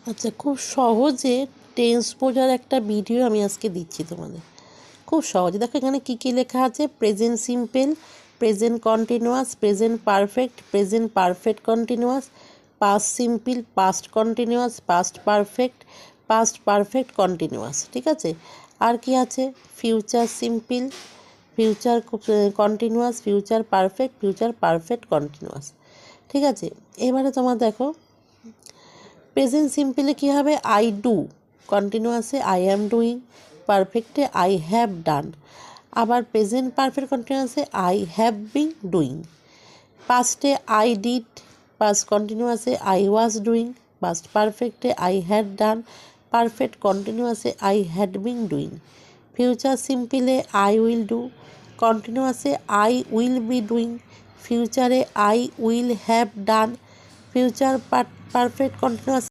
আচ্ছা, খুব সহজে টেন্স বোঝার একটা ভিডিও আমি আজকে দিচ্ছি তোমাদের। খুব সহজে দেখো এখানে কী কী লেখা আছে। Present simple, present continuous, present perfect, present perfect continuous, past simple, past continuous, past perfect continuous. ঠিক আছে, আর কি আছে? Future simple, future continuous, future perfect continuous. ঠিক আছে, এবারে তোমার দেখো প্রেজেন্ট সিম্পলে কী হবে? আই ডু, কন্টিনিউয়াসে আই অ্যাম ডুইং, পারফেক্টে আই হ্যাভ ডান, আবার প্রেজেন্ট পারফেক্ট কন্টিনিউয়াসে আই হ্যাভ বিন ডুইং, পাস্টে আই ডিড, পাস্ট কন্টিনিউয়াসে আই ওয়াজ ডুইং, পাস্ট পারফেক্টে আই হ্যাড ডান, পারফেক্ট কন্টিনিউয়াসে I had been doing, future সিম্পলে আই উইল ডু, কন্টিনিউয়াসে I will be doing, ফিউচারে I will have done, future perfect continuous